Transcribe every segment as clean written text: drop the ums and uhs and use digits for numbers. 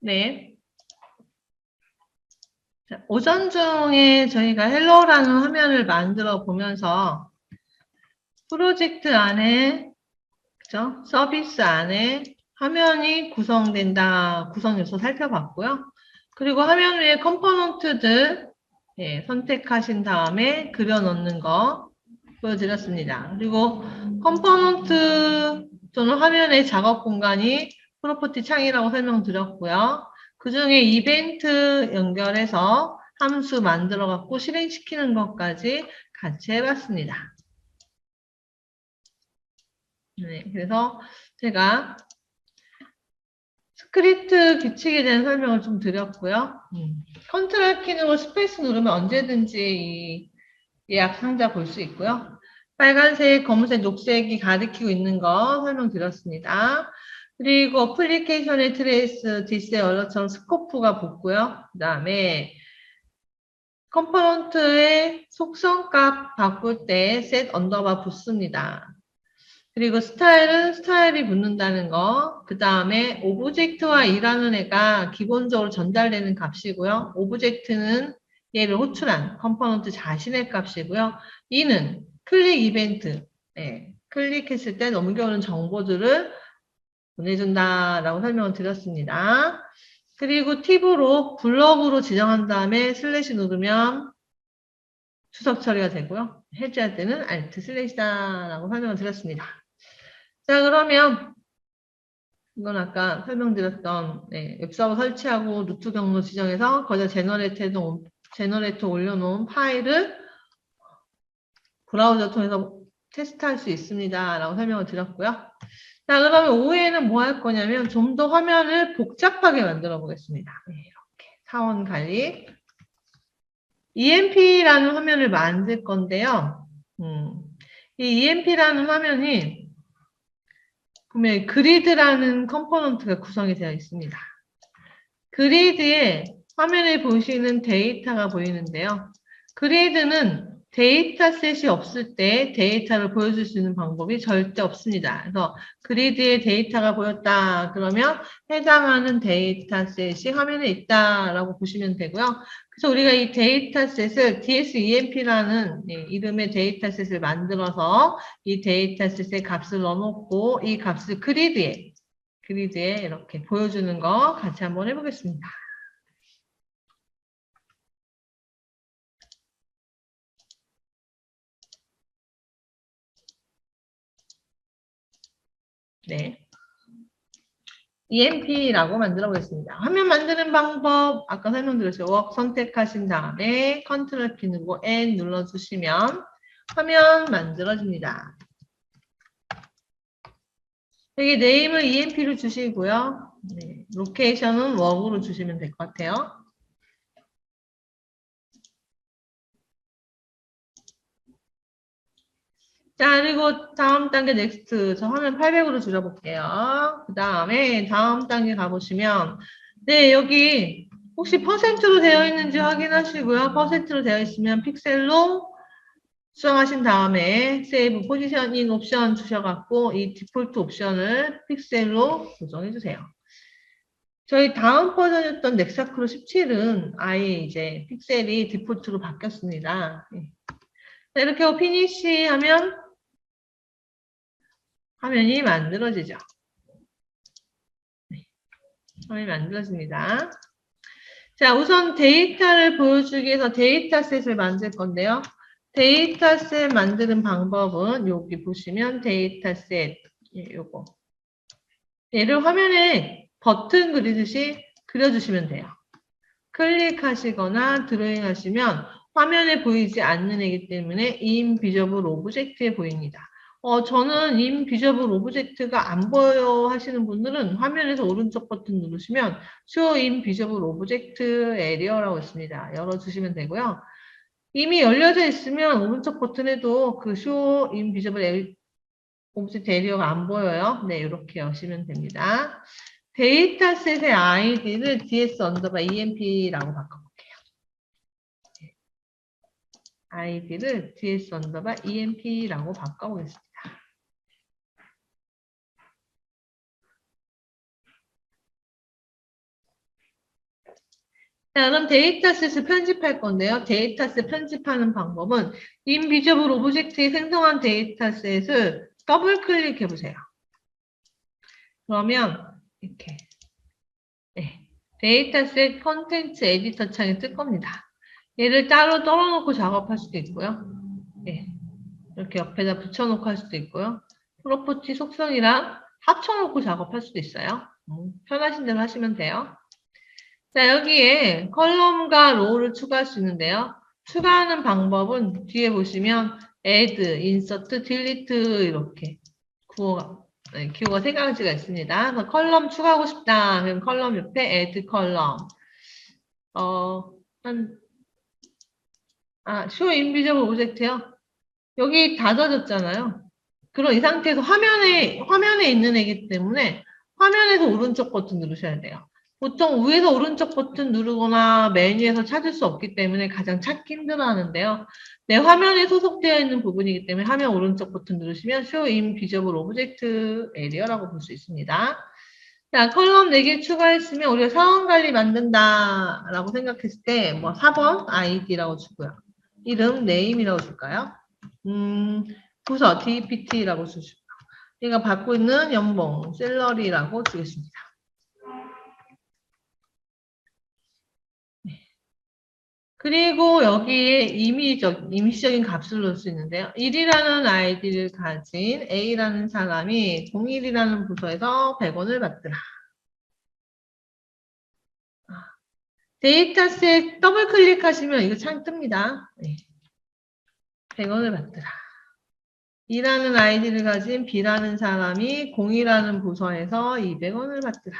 네. 자, 오전 중에 저희가 헬로라는 화면을 만들어 보면서 프로젝트 안에, 그죠? 서비스 안에 화면이 구성된다, 구성 요소 살펴봤고요. 그리고 화면 위에 컴포넌트들 선택하신 다음에 그려놓는 거 보여드렸습니다. 그리고 컴포넌트 또는 화면의 작업 공간이 프로퍼티 창이라고 설명드렸고요. 그 중에 이벤트 연결해서 함수 만들어 갖고 실행시키는 것까지 같이 해봤습니다. 네, 그래서 제가 스크립트 규칙에 대한 설명을 좀 드렸고요. 컨트롤 키로 스페이스 누르면 언제든지 이 예약 상자 볼 수 있고요. 빨간색, 검은색, 녹색이 가리키고 있는 거 설명드렸습니다. 그리고 어플리케이션의 트레이스, 디스의 얼러처럼 스코프가 붙고요. 그 다음에 컴포넌트의 속성값 바꿀 때 set 언더바 붙습니다. 그리고 스타일은 스타일이 붙는다는 거. 그 다음에 오브젝트와 일하는 애가 기본적으로 전달되는 값이고요. 오브젝트는 얘를 호출한 컴포넌트 자신의 값이고요. 이는 클릭 이벤트. 네, 클릭했을 때 넘겨오는 정보들을 보내준다라고 설명을 드렸습니다. 그리고 팁으로 블럭으로 지정한 다음에 슬래시 누르면 추석 처리가 되고요. 해제할 때는 Alt 슬래시다라고 설명을 드렸습니다. 자, 그러면 이건 아까 설명드렸던 웹서버 설치하고 루트 경로 지정해서 거기다 제너레이터 올려놓은 파일을 브라우저 통해서 테스트할 수 있습니다. 라고 설명을 드렸고요. 자, 그러면 오후에는 뭐 할 거냐면 좀 더 화면을 복잡하게 만들어 보겠습니다. 이렇게 사원 관리 EMP라는 화면을 만들 건데요. 이 EMP라는 화면이 보면 그리드라는 컴포넌트가 구성이 되어 있습니다. 그리드에 화면에 보시는 데이터가 보이는데요. 그리드는 데이터셋이 없을 때 데이터를 보여줄 수 있는 방법이 절대 없습니다. 그래서 그리드에 데이터가 보였다 그러면 해당하는 데이터셋이 화면에 있다라고 보시면 되고요. 그래서 우리가 이 데이터셋을 DSEMP라는 이름의 데이터셋을 만들어서 이 데이터셋의 값을 넣어놓고 이 값을 그리드에 이렇게 보여주는 거 같이 한번 해보겠습니다. 네. EMP라고 만들어 보겠습니다. 화면 만드는 방법 아까 설명드렸죠. 웍 선택하신 다음에 컨트롤 키 누르고 N 눌러주시면 화면 만들어집니다. 여기 네임을 EMP로 주시고요. 네, 로케이션은 웍으로 주시면 될 것 같아요. 자, 그리고 다음 단계 넥스트. 저 화면 800으로 줄여볼게요. 그 다음에 다음 단계 가보시면 네, 여기 혹시 퍼센트로 되어 있는지 확인하시고요. 퍼센트로 되어 있으면 픽셀로 수정하신 다음에 세이브 포지셔닝 옵션 주셔갖고 이 디폴트 옵션을 픽셀로 조정해주세요. 저희 다음 버전이었던 넥사크로 17은 아예 이제 픽셀이 디폴트로 바뀌었습니다. 자, 이렇게 하고 피니시 하면 화면이 만들어지죠. 화면이 만들어집니다. 자, 우선 데이터를 보여주기 위해서 데이터셋을 만들 건데요. 데이터셋 만드는 방법은 여기 보시면 데이터셋 요거 얘를 화면에 버튼 그리듯이 그려주시면 돼요. 클릭하시거나 드로잉 하시면 화면에 보이지 않는 애기 때문에 인비저블 오브젝트에 보입니다. 저는 인비저블 오브젝트가 안 보여 하시는 분들은 화면에서 오른쪽 버튼 누르시면 Show Invisible Object Area라고 있습니다. 열어주시면 되고요. 이미 열려져 있으면 오른쪽 버튼에도 그 Show Invisible Object Area가 안 보여요. 네, 이렇게 여시면 됩니다. 데이터셋의 아이디를 ds_emp라고 바꿔볼게요. 아이디를 ds_emp라고 바꿔보겠습니다. 자, 그럼 데이터셋을 편집할 건데요. 데이터셋 편집하는 방법은 인비저블 오브젝트에 생성한 데이터셋을 더블 클릭해 보세요. 그러면 이렇게 네, 데이터셋 컨텐츠 에디터 창이 뜰 겁니다. 얘를 따로 떨어놓고 작업할 수도 있고요. 네, 이렇게 옆에다 붙여놓고 할 수도 있고요. 프로퍼티 속성이랑 합쳐놓고 작업할 수도 있어요. 편하신 대로 하시면 돼요. 자, 여기에 컬럼과 로우를 추가할 수 있는데요. 추가하는 방법은 뒤에 보시면 add, insert, delete 이렇게 기호가 세 가지가 있습니다. 그래서 컬럼 추가하고 싶다. 그럼 컬럼 옆에 add 컬럼. show invisible object요. 여기 닫아졌잖아요. 그럼 이 상태에서 화면에 있는 애기 때문에 화면에서 오른쪽 버튼 누르셔야 돼요. 보통 위에서 오른쪽 버튼 누르거나 메뉴에서 찾을 수 없기 때문에 가장 찾기 힘들어 하는데요. 내 화면에 소속되어 있는 부분이기 때문에 화면 오른쪽 버튼 누르시면 Show in Visible Object Area라고 볼 수 있습니다. 자, 컬럼 4개 추가했으면 우리가 상황 관리 만든다라고 생각했을 때 뭐 4번 ID라고 주고요. 이름, name이라고 줄까요? 부서, DPT라고 주시고 얘가 받고 있는 연봉, 셀러리라고 주겠습니다. 그리고 여기에 임시적인 값을 넣을 수 있는데요. 1이라는 아이디를 가진 A라는 사람이 01이라는 부서에서 100원을 받더라. 데이터셋 더블 클릭하시면 이거 창 뜹니다. 네. 100원을 받더라. 2라는 아이디를 가진 B라는 사람이 0이라는 부서에서 200원을 받더라.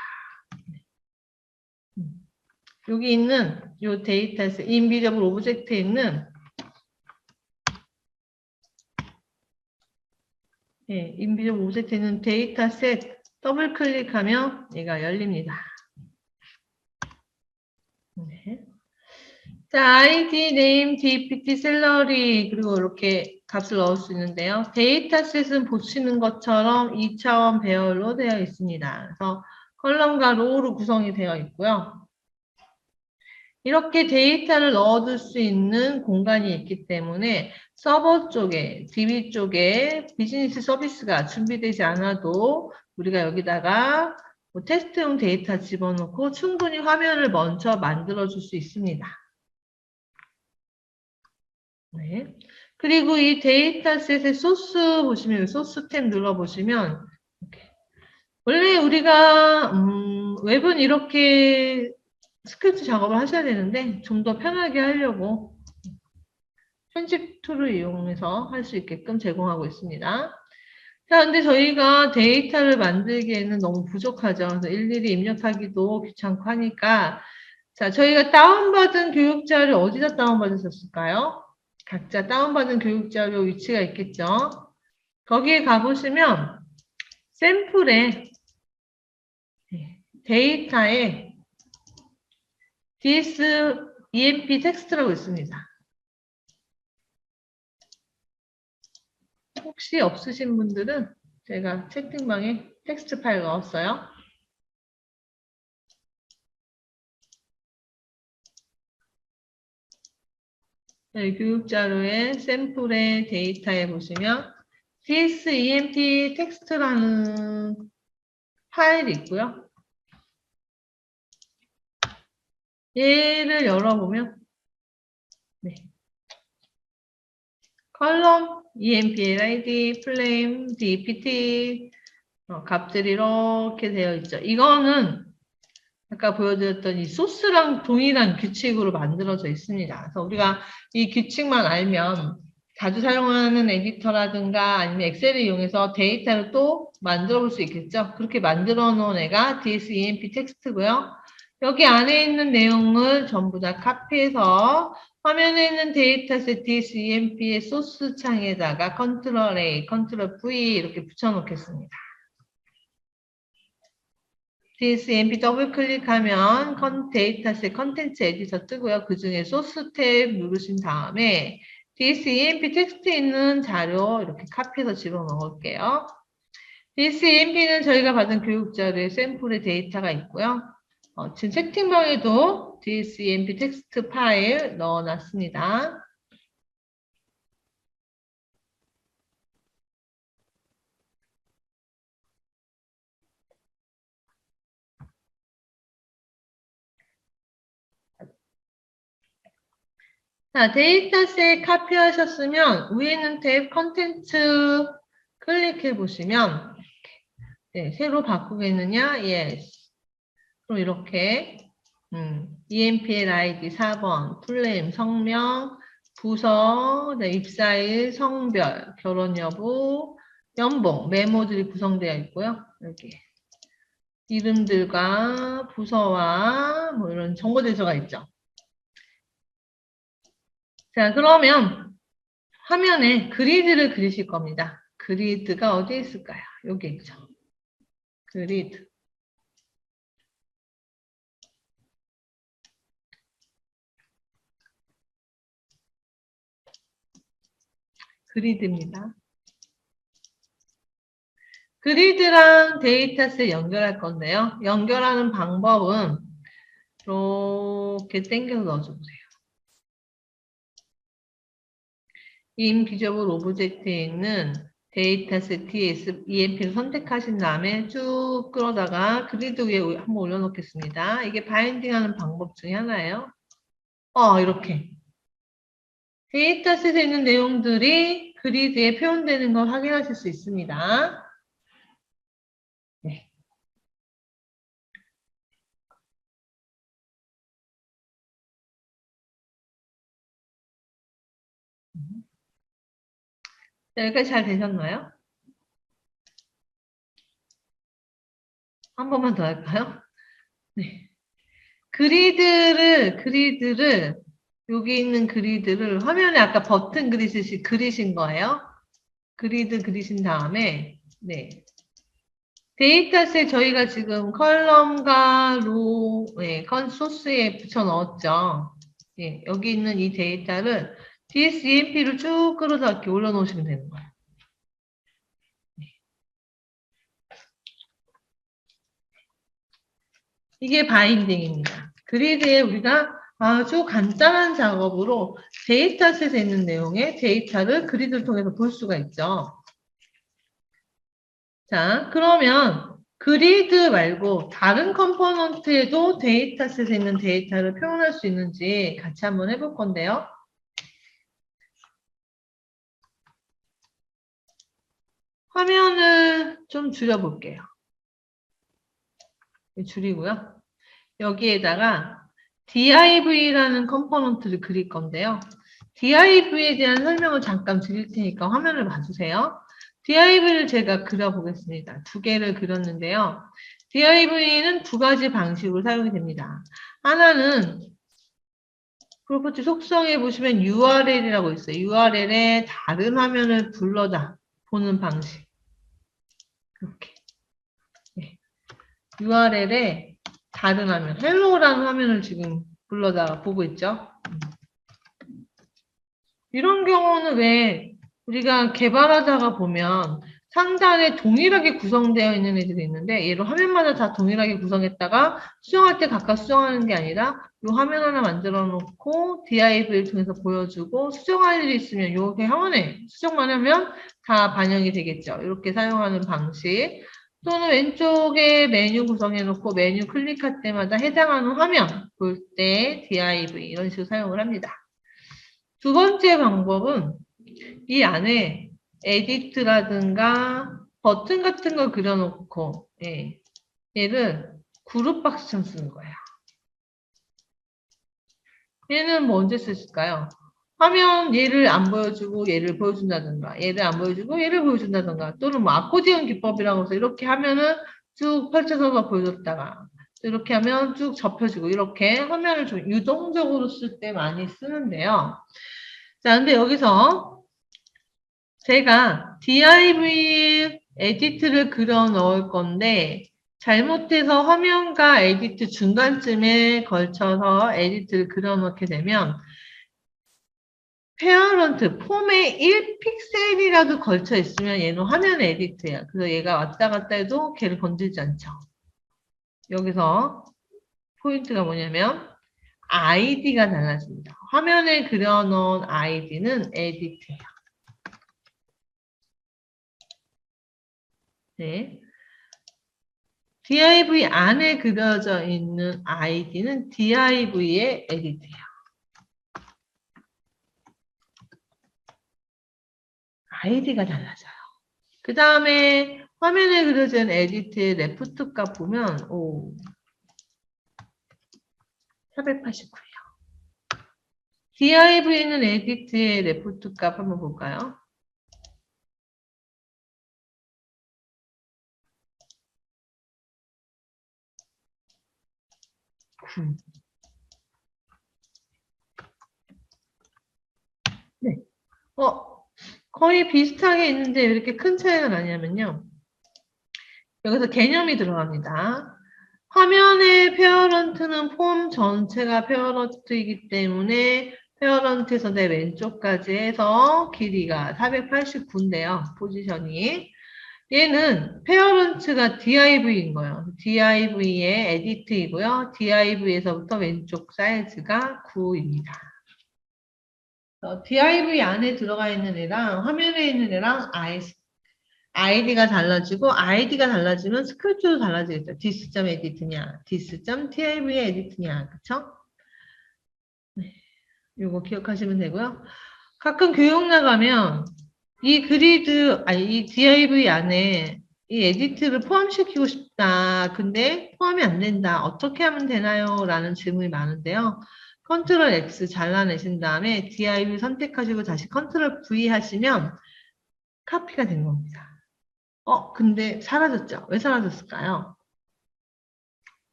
여기 있는 요 데이터셋 인비저블 오브젝트에 있는 인비저블 오브젝트에 있는 데이터셋 더블 클릭하면 얘가 열립니다. 네. 자, ID, name, DPT, 셀러리 그리고 이렇게 값을 넣을 수 있는데요. 데이터셋은 보시는 것처럼 2차원 배열로 되어 있습니다. 그래서 컬럼과 로우로 구성이 되어 있고요. 이렇게 데이터를 넣어둘 수 있는 공간이 있기 때문에 서버 쪽에, DB 쪽에 비즈니스 서비스가 준비되지 않아도 우리가 여기다가 뭐 테스트용 데이터 집어넣고 충분히 화면을 먼저 만들어줄 수 있습니다. 네. 그리고 이 데이터셋의 소스 보시면 소스 탭 눌러보시면 원래 우리가 웹은 이렇게 스크립트 작업을 하셔야 되는데 좀 더 편하게 하려고 편집 툴을 이용해서 할 수 있게끔 제공하고 있습니다. 자, 근데 저희가 데이터를 만들기에는 너무 부족하죠. 그래서 일일이 입력하기도 귀찮고 하니까 자, 저희가 다운받은 교육자를 어디다 다운받으셨을까요? 각자 다운받은 교육자료 위치가 있겠죠. 거기에 가보시면 샘플에 데이터에 DS EMP 텍스트라고 있습니다. 혹시 없으신 분들은 제가 채팅방에 텍스트 파일 넣었어요. 네, 교육자료의 샘플의 데이터에 보시면 DSEMP 텍스트라는 파일이 있고요. 얘를 열어보면 네. 컬럼, EMP, LID, 플레임, DPT 값들이 이렇게 되어 있죠. 이거는 아까 보여드렸던 이 소스랑 동일한 규칙으로 만들어져 있습니다. 그래서 우리가 이 규칙만 알면 자주 사용하는 에디터라든가 아니면 엑셀을 이용해서 데이터를 또 만들어 볼 수 있겠죠. 그렇게 만들어 놓은 애가 DSEMP 텍스트고요. 여기 안에 있는 내용을 전부 다 카피해서 화면에 있는 데이터셋 DSEMP의 소스 창에다가 컨트롤 A, 컨트롤 V 이렇게 붙여 놓겠습니다. DSMP 더블 클릭하면 데이터셋 컨텐츠 에디터 뜨고요. 그 중에 소스 탭 누르신 다음에 DSEMP 텍스트 있는 자료 이렇게 카피해서 집어넣을게요. DSEMP는 저희가 받은 교육자료의 샘플의 데이터가 있고요. 지금 채팅방에도 DSEMP 텍스트 파일 넣어놨습니다. 자, 데이터셋 카피하셨으면 위에 있는 탭 컨텐츠 클릭해 보시면 네, 새로 바꾸겠느냐? Yes. 그럼 이렇게 EMPL ID 4번, 풀네임, 성명, 부서, 네, 입사일, 성별, 결혼 여부, 연봉, 메모들이 구성되어 있고요. 여기 이름들과 부서와 뭐 이런 정보들서가 있죠. 자, 그러면 화면에 그리드를 그리실 겁니다. 그리드가 어디에 있을까요? 여기 있죠. 그리드. 그리드입니다. 그리드랑 데이터셋 연결할 건데요. 연결하는 방법은 이렇게 당겨서 넣어줘보세요. 인비저블 오브젝트에 있는 데이터셋 TS EMP를 선택하신 다음에 쭉 끌어다가 그리드 위에 한번 올려놓겠습니다. 이게 바인딩하는 방법 중에 하나예요. 이렇게. 데이터셋에 있는 내용들이 그리드에 표현되는 걸 확인하실 수 있습니다. 네. 자, 여기까지 잘 되셨나요? 한 번만 더 할까요? 네. 그리드를, 여기 있는 그리드를 화면에 아까 버튼 그리듯이 그리신 거예요. 그리드 그리신 다음에, 네. 데이터셋 저희가 지금 컬럼과 로, 네, 소스에 붙여 넣었죠. 네, 여기 있는 이 데이터를 DSEMP로 쭉 끌어다 이렇게 올려놓으시면 되는 거예요. 이게 바인딩입니다. 그리드에 우리가 아주 간단한 작업으로 데이터셋에 있는 내용의 데이터를 그리드를 통해서 볼 수가 있죠. 자, 그러면 그리드 말고 다른 컴포넌트에도 데이터셋에 있는 데이터를 표현할 수 있는지 같이 한번 해볼 건데요. 화면을 좀 줄여볼게요. 줄이고요. 여기에다가 div라는 컴포넌트를 그릴 건데요. div에 대한 설명을 잠깐 드릴 테니까 화면을 봐주세요. div를 제가 그려보겠습니다. 두 개를 그렸는데요. div는 두 가지 방식으로 사용이 됩니다. 하나는 프로퍼티 속성에 보시면 URL이라고 있어요. URL에 다른 화면을 불러다 보는 방식. 이렇게. 네. URL에 다른 화면, 헬로라는 화면을 지금 불러다가 보고 있죠. 이런 경우는 왜 우리가 개발하다가 보면 상단에 동일하게 구성되어 있는 애들이 있는데 얘를 화면마다 다 동일하게 구성했다가 수정할 때 각각 수정하는 게 아니라 이 화면 하나 만들어 놓고 div를 통해서 보여주고 수정할 일이 있으면 이렇게 화면에 수정만 하면 다 반영이 되겠죠. 이렇게 사용하는 방식. 또는 왼쪽에 메뉴 구성해 놓고 메뉴 클릭할 때마다 해당하는 화면 볼 때 div 이런 식으로 사용을 합니다. 두 번째 방법은 이 안에 에디트라든가 버튼 같은 걸 그려놓고 얘를 그룹 박스처럼 쓰는 거예요. 얘는 뭐 언제 쓰실까요? 화면 얘를 안 보여주고 얘를 보여준다든가 얘를 안 보여주고 얘를 보여준다든가 또는 뭐 아코디언 기법이라고 해서 이렇게 하면은 쭉 펼쳐서 보여줬다가 이렇게 하면 쭉 접혀지고 이렇게 화면을 좀 유동적으로 쓸 때 많이 쓰는데요. 자, 근데 여기서 제가 div 에디트를 그려 넣을 건데 잘못해서 화면과 에디트 중간쯤에 걸쳐서 에디트를 그려 넣게 되면 페어런트 폼에 1픽셀이라도 걸쳐 있으면 얘는 화면 에디트예요. 그래서 얘가 왔다 갔다 해도 걔를 건들지 않죠. 여기서 포인트가 뭐냐면 아이디가 달라집니다. 화면에 그려놓은 아이디는 에디트예요. 네. div 안에 그려져 있는 아이디는 div의 에디트예요. 아이디가 달라져요. 그 다음에 화면에 그려진 에디트의 레프트 값 보면 489예요. div는 에디트의 레프트 값 한번 볼까요? 네. 거의 비슷하게 있는데 왜 이렇게 큰 차이가 나냐면요. 여기서 개념이 들어갑니다. 화면의 페어런트는 폼 전체가 페어런트이기 때문에 페어런트에서 내 왼쪽까지 해서 길이가 489인데요. 포지션이. 얘는 페어런트가 div인 거예요. div의 에디트이고요. div에서부터 왼쪽 사이즈가 9입니다. div 안에 들어가 있는 애랑 화면에 있는 애랑 아이디가 달라지고 아이디가 달라지면 스크립트도 달라지겠죠. dis.edit냐, dis.tiv의 에디트냐, 그쵸? 네, 요거 기억하시면 되고요. 가끔 교육 나가면 이 div 안에 이 에디트를 포함시키고 싶다. 근데 포함이 안 된다. 어떻게 하면 되나요? 라는 질문이 많은데요. 컨트롤 X 잘라내신 다음에 div 선택하시고 다시 컨트롤 V 하시면 카피가 된 겁니다. 근데 사라졌죠? 왜 사라졌을까요?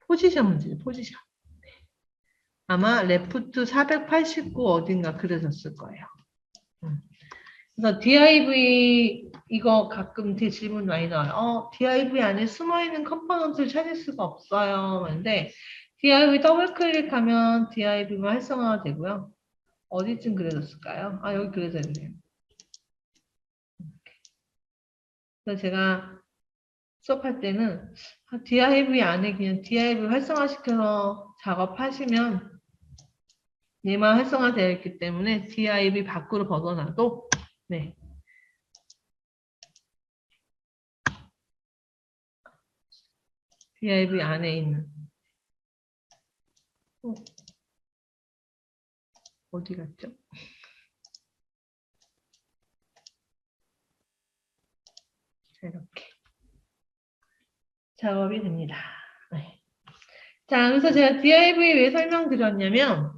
포지션 문제죠, 포지션. 아마 레프트 489 어딘가 그려졌을 거예요. 그래서 div 이거 가끔 제 질문 많이 나와요. div 안에 숨어있는 컴포넌트를 찾을 수가 없어요. 근데 div 더블 클릭하면 div만 활성화가 되고요. 어디쯤 그려졌을까요? 여기 그려져 있네요. 그래서 제가 수업할 때는 div 안에 그냥 div 활성화시켜서 작업하시면 얘만 활성화되어 있기 때문에 div 밖으로 벗어나도 네. div 안에 있는 어디 갔죠? 이렇게 작업이 됩니다. 네. 자, 그래서 제가 div 왜 설명드렸냐면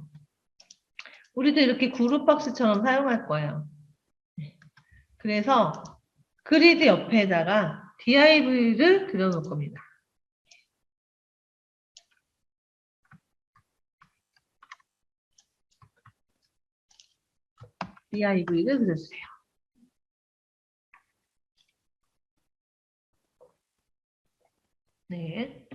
우리도 이렇게 그룹박스처럼 사용할 거예요. 그래서 그리드 옆에다가 div를 그려놓을 겁니다. div를 그려주세요. 네.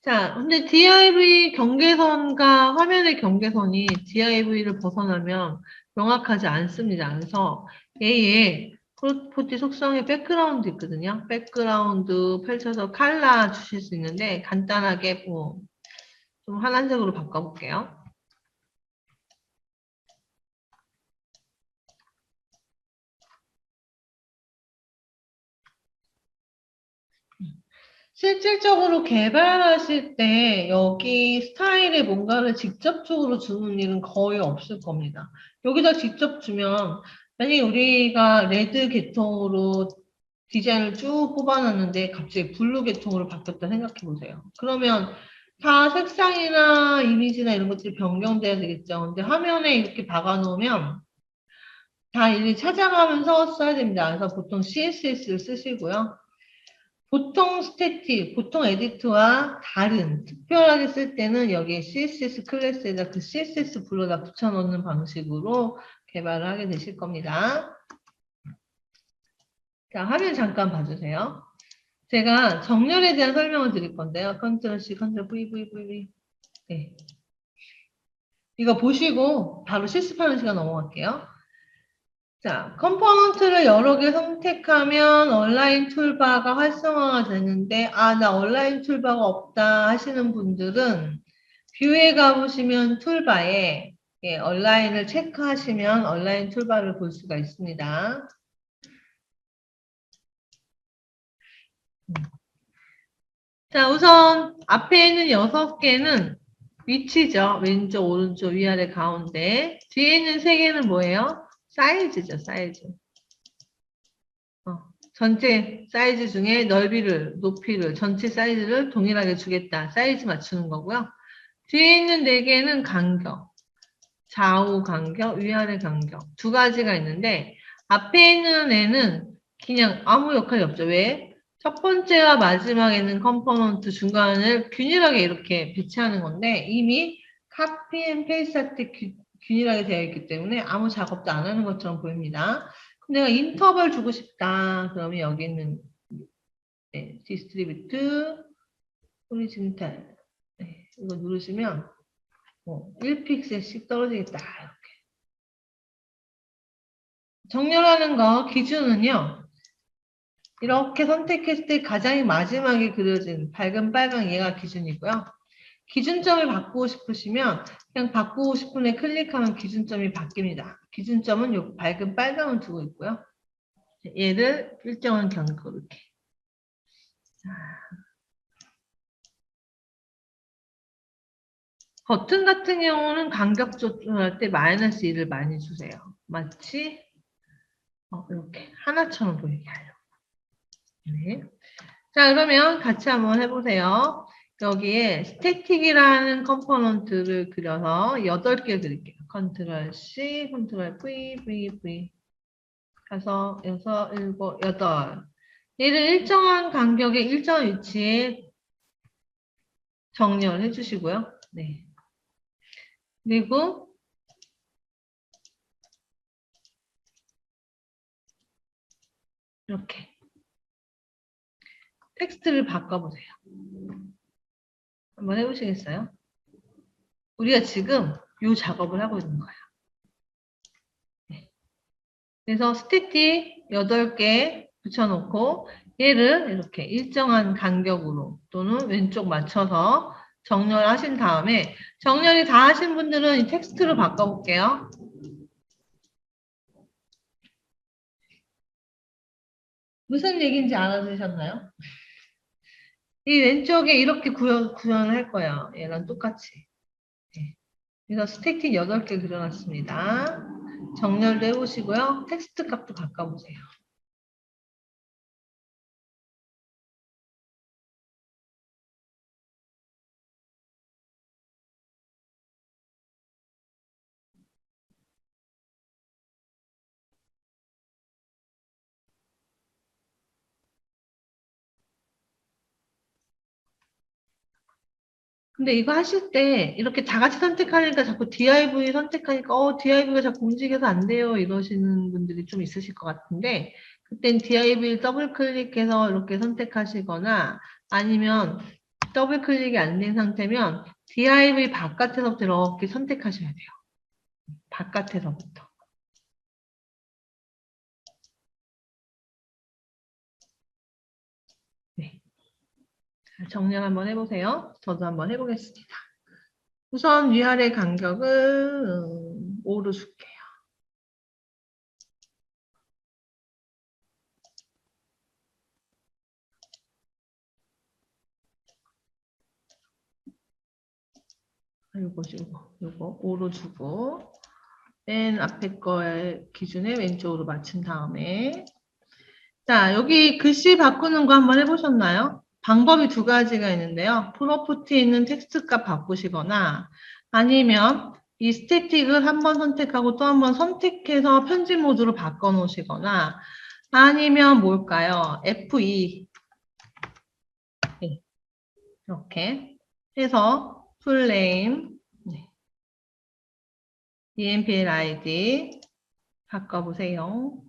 자, 근데 div 경계선과 화면의 경계선이 div를 벗어나면 명확하지 않습니다. 그래서 얘의 프로퍼티 속성에 백그라운드 있거든요. 백그라운드 펼쳐서 칼라 주실 수 있는데 간단하게 좀 하나색으로 바꿔볼게요. 실질적으로 개발하실 때 여기 스타일에 뭔가를 직접적으로 주는 일은 거의 없을 겁니다. 여기다 직접 주면 만약에 우리가 레드 계통으로 디자인을 쭉 뽑아놨는데 갑자기 블루 계통으로 바뀌었다 생각해 보세요. 그러면 다 색상이나 이미지나 이런 것들이 변경돼야 되겠죠. 근데 화면에 이렇게 박아놓으면 다 일일이 찾아가면서 써야 됩니다. 그래서 보통 CSS를 쓰시고요. 보통 보통 에디트와 다른, 특별하게 쓸 때는 여기 CSS 클래스에다 그 CSS 불러다 붙여넣는 방식으로 개발을 하게 되실 겁니다. 자, 화면 잠깐 봐주세요. 제가 정렬에 대한 설명을 드릴 건데요. 컨트롤 C, 컨트롤 V. 네. 이거 보시고 바로 실습하는 시간 넘어갈게요. 자, 컴포넌트를 여러 개 선택하면 온라인 툴바가 활성화가 되는데, 아, 나 온라인 툴바가 없다 하시는 분들은 뷰에 가보시면 툴바에 온라인을 체크하시면 온라인 툴바를 볼 수가 있습니다. 자, 우선 앞에 있는 6개는 위치죠. 왼쪽, 오른쪽, 위아래, 가운데. 뒤에 있는 3개는 뭐예요? 사이즈죠, 사이즈. 전체 사이즈 중에 넓이를, 높이를, 전체 사이즈를 동일하게 주겠다. 사이즈 맞추는 거고요. 뒤에 있는 4개는 간격. 좌우 간격, 위아래 간격. 2가지가 있는데, 앞에 있는 애는 그냥 아무 역할이 없죠. 왜? 첫 번째와 마지막에 있는 컴포넌트 중간을 균일하게 이렇게 배치하는 건데, 이미 카피 앤 페이스트 할 때 균일하게 되어 있기 때문에 아무 작업도 안 하는 것처럼 보입니다. 그럼 내가 인터벌 주고 싶다. 그러면 여기 있는 디스트리뷰트, 호리즌탈 이거 누르시면 1픽셀씩 떨어지겠다. 이렇게. 정렬하는 거 기준은요. 이렇게 선택했을 때 가장 마지막에 그려진 밝은 빨강 얘가 기준이고요. 기준점을 바꾸고 싶으시면 그냥 바꾸고 싶은 애 클릭하면 기준점이 바뀝니다. 기준점은 요 밝은 빨강을 두고 있고요. 얘를 일정한 간격으로 이렇게. 버튼 같은 경우는 간격 조절할 때 마이너스 1을 많이 주세요. 마치 이렇게 하나처럼 보이게 하려고. 네. 자, 그러면 같이 한번 해보세요. 여기에 스태틱이라는 컴포넌트를 그려서 8개 그릴게요. 컨트롤 C, 컨트롤 V, V, V. 5, 6, 7, 8. 얘를 일정한 간격의 일정한 위치에 정렬해 주시고요. 네. 그리고 이렇게 텍스트를 바꿔보세요. 한번 해보시겠어요? 우리가 지금 이 작업을 하고 있는 거예요. 네. 그래서 스태틱 8개 붙여놓고 얘를 이렇게 일정한 간격으로 또는 왼쪽 맞춰서 정렬하신 다음에 정렬이 다 하신 분들은 이 텍스트로 바꿔볼게요. 무슨 얘기인지 알아들으셨나요? 이 왼쪽에 이렇게 구현을 할 거예요. 얘랑 똑같이. 네. 그래서 스태틱 8개 그려놨습니다. 정렬도 해보시고요. 텍스트 값도 바꿔보세요. 근데 이거 하실 때 이렇게 다 같이 선택하니까 자꾸 div 선택하니까 div가 자꾸 움직여서 안 돼요 이러시는 분들이 좀 있으실 것 같은데 그땐 div 더블 클릭해서 이렇게 선택하시거나 아니면 더블 클릭이 안 된 상태면 div 바깥에서부터 이렇게 선택하셔야 돼요. 바깥에서부터. 네. 정렬 한번 해보세요. 저도 한번 해보겠습니다. 우선 위아래 간격을 5로 줄게요. 요거 5로 주고 맨 앞에 거의 기준에 왼쪽으로 맞춘 다음에 자 여기 글씨 바꾸는 거 한번 해보셨나요? 방법이 2가지가 있는데요. 프로퍼티에 있는 텍스트 값 바꾸시거나 아니면 이 스태틱을 한번 선택하고 또 한번 선택해서 편집 모드로 바꿔 놓으시거나 아니면 뭘까요? F2 네. 이렇게 해서 풀네임 EMPL ID 바꿔보세요.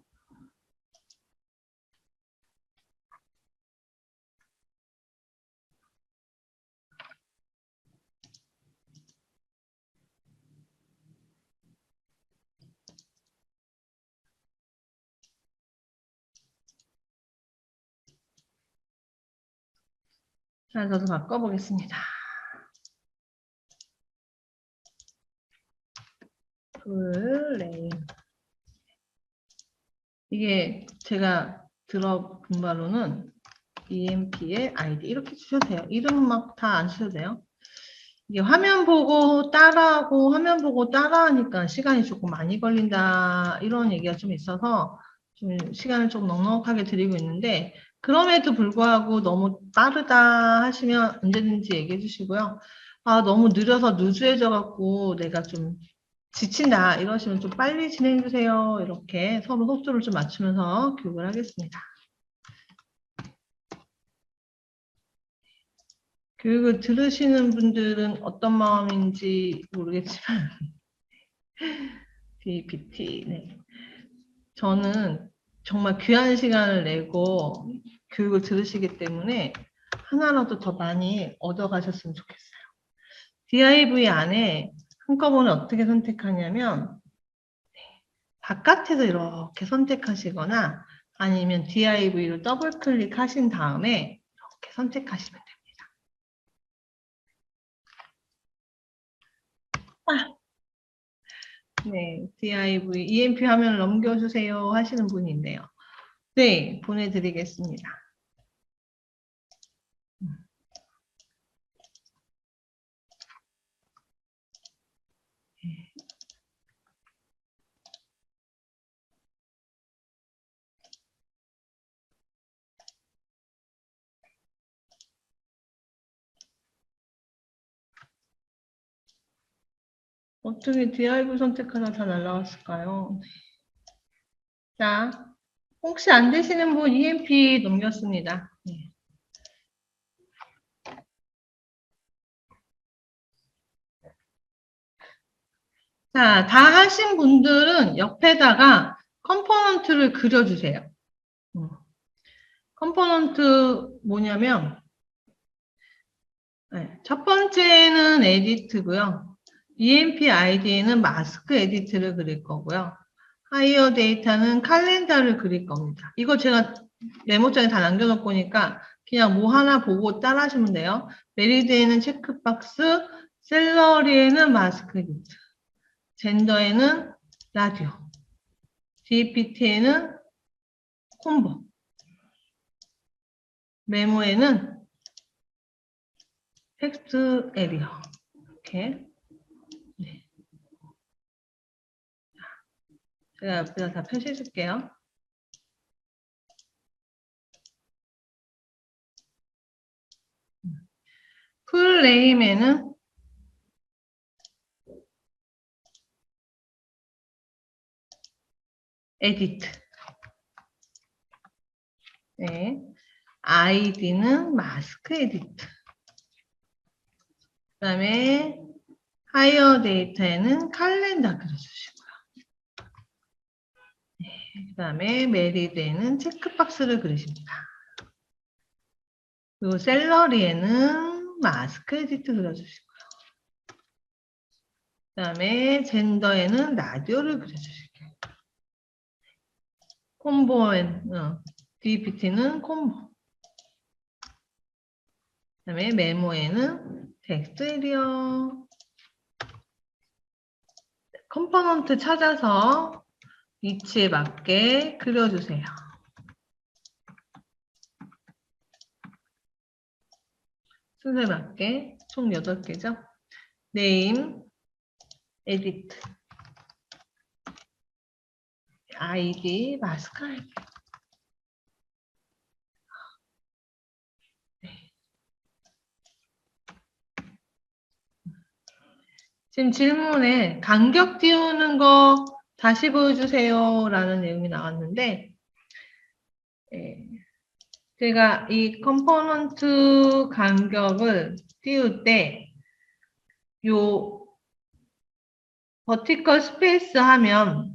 자, 저도 바꿔보겠습니다. 풀네임. 이게 제가 들어본 바로는 EMP의 아이디 이렇게 주셔도 돼요. 이름 막 다 안 주셔도 돼요. 이게 화면 보고 따라하고 화면 보고 따라하니까 시간이 조금 많이 걸린다 이런 얘기가 좀 있어서 좀 시간을 좀 넉넉하게 드리고 있는데 그럼에도 불구하고 너무 빠르다 하시면 언제든지 얘기해 주시고요. 아 너무 느려서 누수해져 갖고 내가 좀 지친다 이러시면 좀 빨리 진행해 주세요. 이렇게 서로 속도를 좀 맞추면서 교육을 하겠습니다. 교육을 들으시는 분들은 어떤 마음인지 모르겠지만 PPT 네. 저는 정말 귀한 시간을 내고 교육을 들으시기 때문에 하나라도 더 많이 얻어가셨으면 좋겠어요. div 안에 한꺼번에 어떻게 선택하냐면 바깥에서 이렇게 선택하시거나 아니면 div를 더블 클릭하신 다음에 이렇게 선택하시면 됩니다. 네, div, EMP 화면을 넘겨주세요 하시는 분이 있네요. 네, 보내드리겠습니다. 어떻게 div 선택하다 다 날라왔을까요? 자, 혹시 안 되시는 분 EMP 넘겼습니다. 네. 자, 다 하신 분들은 옆에다가 컴포넌트를 그려주세요. 컴포넌트 뭐냐면 네, 첫 번째는 에디트고요. EMP 아이디에는 마스크 에디트를 그릴 거고요. 하이어 데이터는 칼렌더를 그릴 겁니다. 이거 제가 메모장에 다 남겨놓을 거니까 그냥 뭐 하나 보고 따라 하시면 돼요. 메리드에는 체크박스, 셀러리에는 마스크 에디트, 젠더에는 라디오, GPT에는 콤보, 메모에는 텍스트 에리어. 이렇게. 네. 제가 옆에다 다 표시해 줄게요. 풀네임에는 에디트. 네. 아이디는 마스크 에디트. 그 다음에 하이어 데이터에는 칼렌더 그려주시고요. 네. 그 다음에 메리드에는 체크박스를 그리십니다. 그리고 셀러리에는 마스크 에디트 그려주시고요. 그 다음에 젠더에는 라디오를 그려주실게요. 콤보에는 DPT는 콤보. 그 다음에 메모에는 텍스트 에리어. 컴포넌트 찾아서 위치에 맞게 그려주세요. 순서에 맞게 총 8개죠. 네임, 에디트, 아이디, 마스크 아이디. 네. 지금 질문에 간격 띄우는 거 다시 보여주세요 라는 내용이 나왔는데 네. 제가 이 컴포넌트 간격을 띄울 때 요 버티컬 스페이스 하면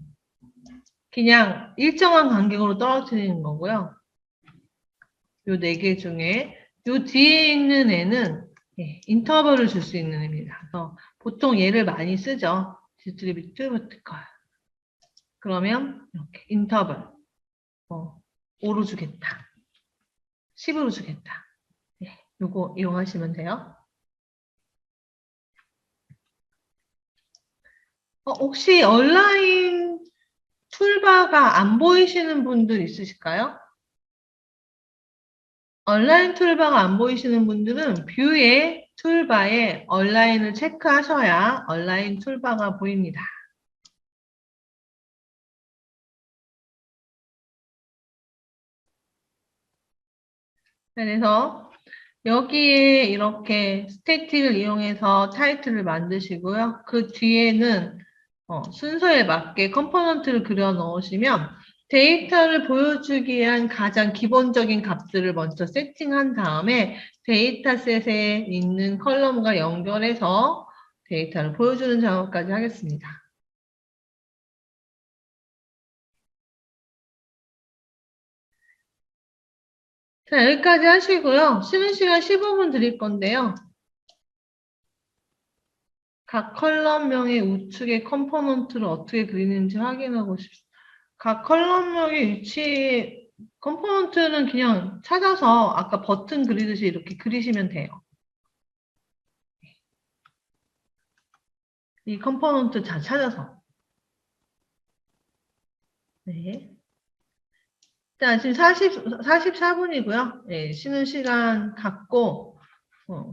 그냥 일정한 간격으로 떨어뜨리는 거고요. 요 4개 중에 요 뒤에 있는 애는 인터벌을 줄 수 있는 애입니다. 그래서 보통 얘를 많이 쓰죠. 디스트리뷰트 버티컬. 그러면 이렇게 인터벌 5로 주겠다. 10으로 주겠다. 요거 이용하시면 돼요. 혹시 온라인 툴바가 안 보이시는 분들 있으실까요? 온라인 툴바가 안 보이시는 분들은 뷰의 툴바에 온라인을 체크하셔야 온라인 툴바가 보입니다. 그래서 여기에 이렇게 스태틱을 이용해서 타이틀을 만드시고요. 그 뒤에는 순서에 맞게 컴포넌트를 그려 넣으시면 데이터를 보여주기 위한 가장 기본적인 값들을 먼저 세팅한 다음에 데이터셋에 있는 컬럼과 연결해서 데이터를 보여주는 작업까지 하겠습니다. 자, 여기까지 하시고요. 쉬는 시간 15분 드릴 건데요. 각 컬럼명의 우측의 컴포넌트를 어떻게 그리는지 확인하고 싶습니다. 각 컬럼명의 위치 컴포넌트는 그냥 찾아서 아까 버튼 그리듯이 이렇게 그리시면 돼요. 이 컴포넌트 잘 찾아서. 네. 자, 지금 44분이고요. 네, 쉬는 시간 갖고,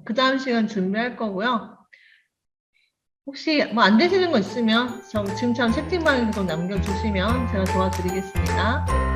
그 다음 시간 준비할 거고요. 혹시 뭐 안 되시는 거 있으면 지금처럼 채팅방에서 남겨주시면 제가 도와드리겠습니다.